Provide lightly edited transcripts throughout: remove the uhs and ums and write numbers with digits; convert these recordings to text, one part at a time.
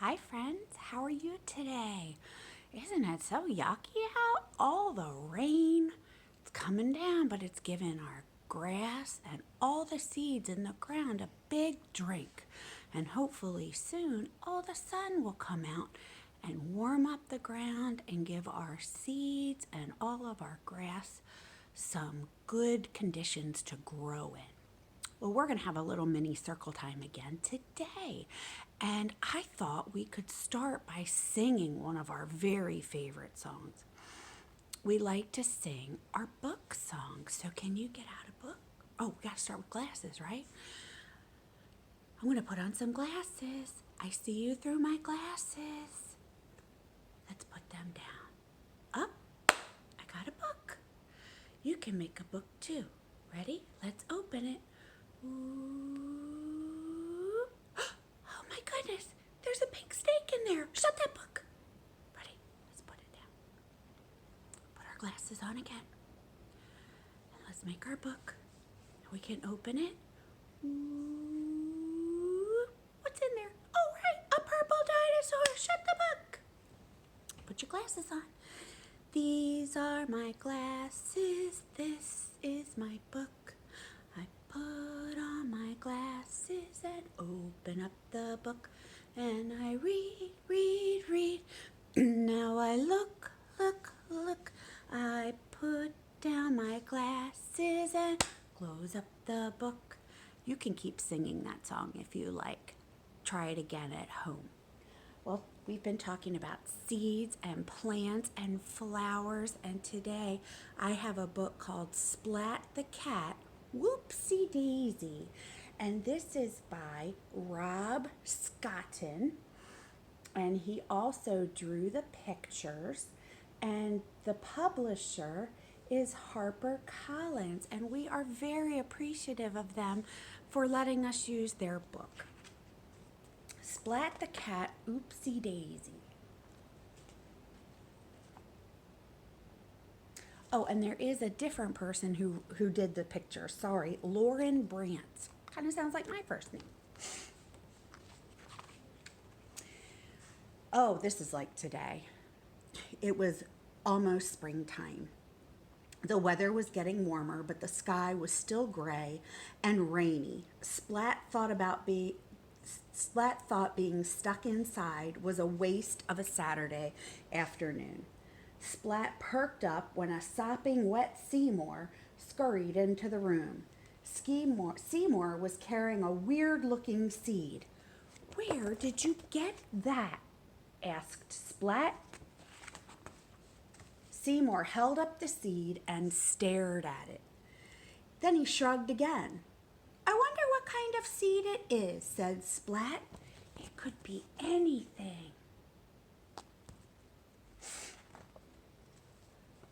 Hi friends, how are you today? Isn't it so yucky out? All the rain, it's coming down, but it's giving our grass and all the seeds in the ground a big drink. And hopefully soon all the sun will come out and warm up the ground and give our seeds and all of our grass some good conditions to grow in. Well, we're going to have a little mini circle time again today. And I thought we could start by singing one of our very favorite songs. We like to sing our book songs. So can you get out a book? Oh, we got to start with glasses, right? I'm going to put on some glasses. I see you through my glasses. Let's put them down. Up. I got a book. You can make a book too. Ready? Let's open it. Ooh. Oh my goodness, there's a pink snake in there. Shut that book. Ready? Let's put it down. Put our glasses on again. And let's make our book. We can open it. Ooh. What's in there? Oh, right, a purple dinosaur. Shut the book. Put your glasses on. These are my glasses. This is my book. I put on my glasses and open up the book, and I read. Now I look. I put down my glasses and close up the book. You can keep singing that song if you like. Try it again at home. Well, we've been talking about seeds and plants and flowers, and today I have a book called Splat the Cat, Whoopsie Daisy. And this is by Rob Scotton. And he also drew the pictures. And the publisher is HarperCollins. And we are very appreciative of them for letting us use their book. Splat the Cat, Oopsie Daisy. Oh, and there is a different person who did the picture. Sorry, Lauren Brandt. Kind of sounds like my first name. Oh, this is like today. It was almost springtime. The weather was getting warmer, but the sky was still gray and rainy. Splat thought being stuck inside was a waste of a Saturday afternoon. Splat perked up when a sopping wet Seymour scurried into the room. Seymour was carrying a weird-looking seed. "Where did you get that?" asked Splat. Seymour held up the seed and stared at it. Then he shrugged again. "I wonder what kind of seed it is," said Splat. "It could be anything."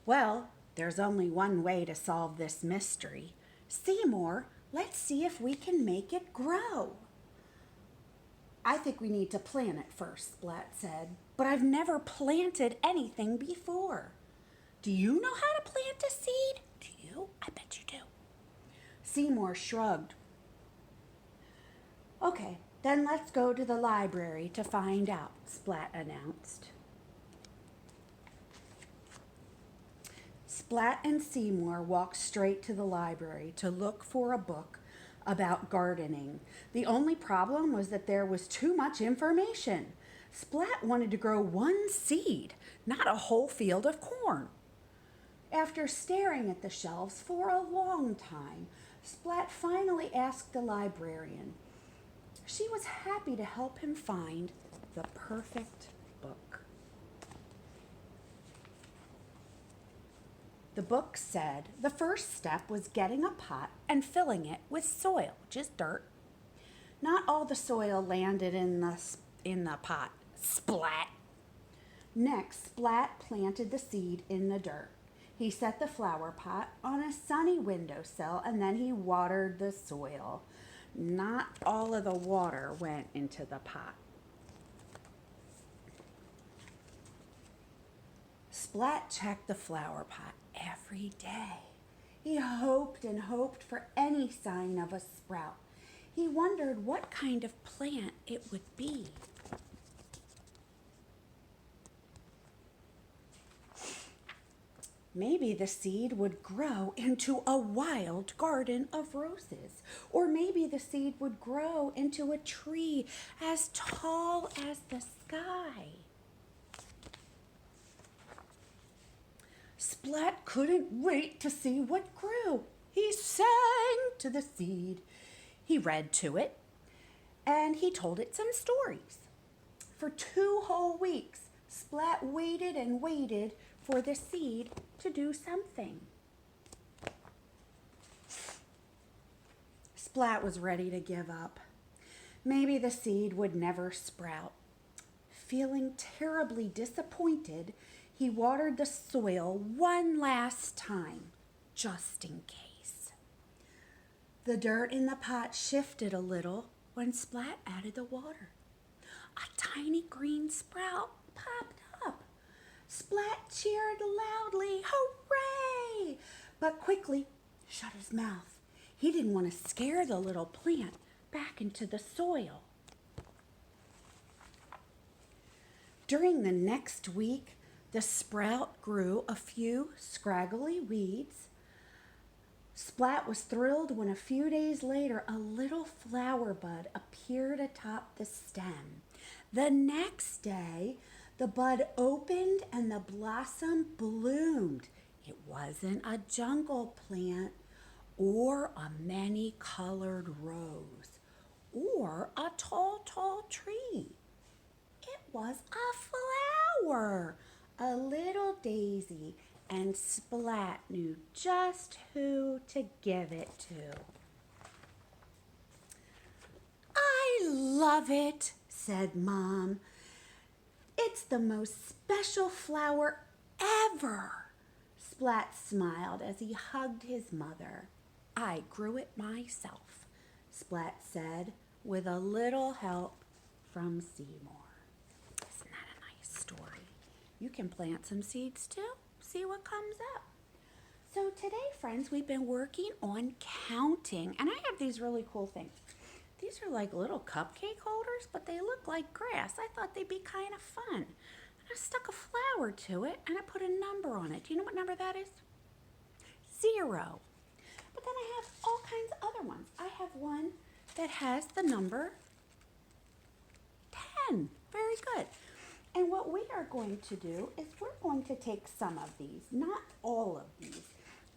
"Well, there's only one way to solve this mystery. Seymour, let's see if we can make it grow." "I think we need to plant it first," Splat said. "But I've never planted anything before." "Do you know how to plant a seed?" "Do you? I bet you do." Seymour shrugged. "Okay, then let's go to the library to find out," Splat announced. Splat and Seymour walked straight to the library to look for a book about gardening. The only problem was that there was too much information. Splat wanted to grow one seed, not a whole field of corn. After staring at the shelves for a long time, Splat finally asked the librarian. She was happy to help him find the perfect book. The book said the first step was getting a pot and filling it with soil, just dirt. Not all the soil landed in the pot. Splat! Next, Splat planted the seed in the dirt. He set the flower pot on a sunny windowsill, and then he watered the soil. Not all of the water went into the pot. Splat checked the flower pot every day. He hoped and hoped for any sign of a sprout. He wondered what kind of plant it would be. Maybe the seed would grow into a wild garden of roses. Or maybe the seed would grow into a tree as tall as the sky. Splat couldn't wait to see what grew. He sang to the seed. He read to it, and he told it some stories. For 2 whole weeks, Splat waited and waited for the seed to do something. Splat was ready to give up. Maybe the seed would never sprout. Feeling terribly disappointed, he watered the soil one last time, just in case. The dirt in the pot shifted a little when Splat added the water. A tiny green sprout popped up. Splat cheered loudly, "Hooray!" but quickly shut his mouth. He didn't want to scare the little plant back into the soil. During the next week, the sprout grew a few scraggly weeds. Splat was thrilled when a few days later a little flower bud appeared atop the stem. The next day, the bud opened and the blossom bloomed. It wasn't a jungle plant or a many-colored rose or a tall tree. It was a flower, a little daisy, and Splat knew just who to give it to. "I love it," said Mom. "It's the most special flower ever." Splat smiled as he hugged his mother. "I grew it myself," Splat said, with a little help from Seymour. Isn't that a nice story? You can plant some seeds too. See what comes up. So today, friends, we've been working on counting, and I have these really cool things. These are like little cupcake holders, but they look like grass. I thought they'd be kind of fun. And I stuck a flower to it, and I put a number on it. Do you know what number that is? 0. But then I have all kinds of other ones. I have one that has the number 10. Very good. And what we are going to do is we're going to take some of these, not all of these.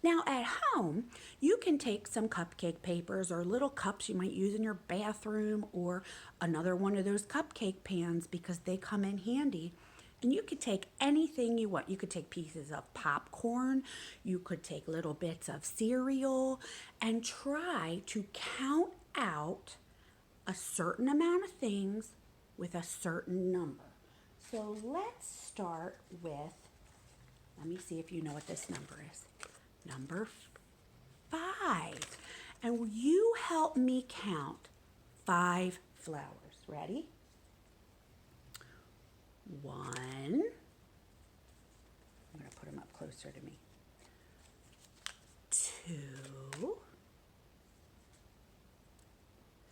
Now at home, you can take some cupcake papers or little cups you might use in your bathroom or another one of those cupcake pans because they come in handy. And you could take anything you want. You could take pieces of popcorn, you could take little bits of cereal, and try to count out a certain amount of things with a certain number. So let's start with, let me see if you know what this number is. Number 5. And you help me count 5 flowers. Ready? 1. I'm going to put them up closer to me. 2.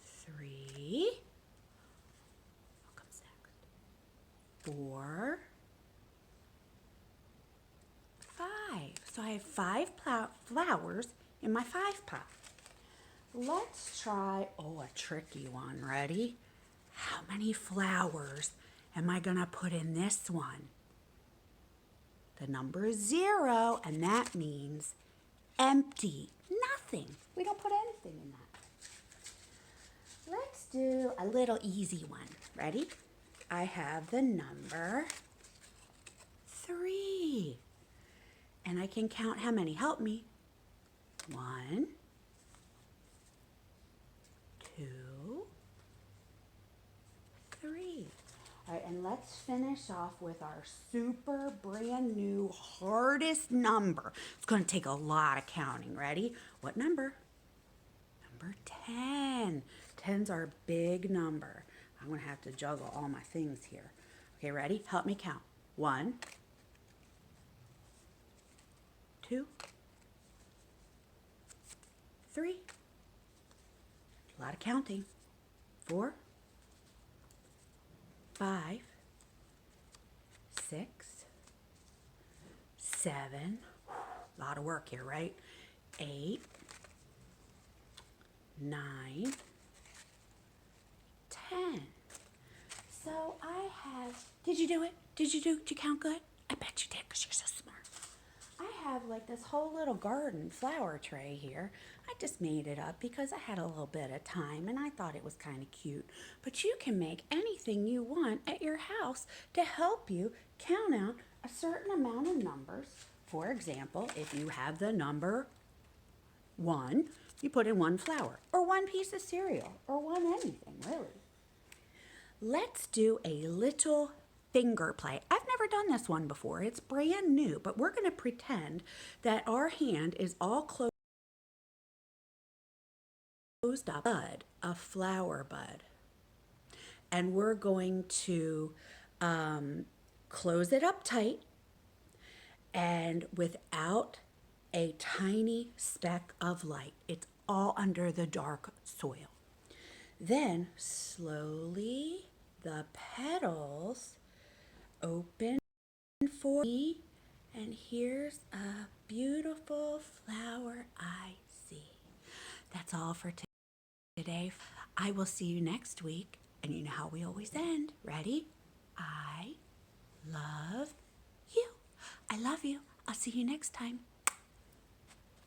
3. What comes next? 4. 5. So I have 5 flowers in my 5 pot. Let's try, a tricky one. Ready? How many flowers am I going to put in this one? The number is 0, and that means empty. Nothing. We don't put anything in that. Let's do a little easy one. Ready? I have the number 3. And I can count how many? Help me. 1, 2, 3. All right, and let's finish off with our super brand new hardest number. It's going to take a lot of counting. Ready? What number? Number 10. 10's our big number. I'm going to have to juggle all my things here. Okay, ready? Help me count. 1, 2, 3. A lot of counting. 4, 5, 6, 7. A lot of work here, right? 8, 9, 10. So I have, did you do it? Did you count good? I bet you did because you're so smart. I have like this whole little garden flower tray here. I just made it up because I had a little bit of time and I thought it was kind of cute. But you can make anything you want at your house to help you count out a certain amount of numbers. For example, if you have the number 1, you put in 1 flower or 1 piece of cereal or 1 anything, really. Let's do a little finger play. I've never done this one before. It's brand new, but we're going to pretend that our hand is all closed up. A flower bud. And we're going to close it up tight and without a tiny speck of light. It's all under the dark soil. Then slowly the petals open for me, and here's a beautiful flower I see. That's all for today. I will see you next week, and you know how we always end. Ready? I love you. I love you. I'll see you next time.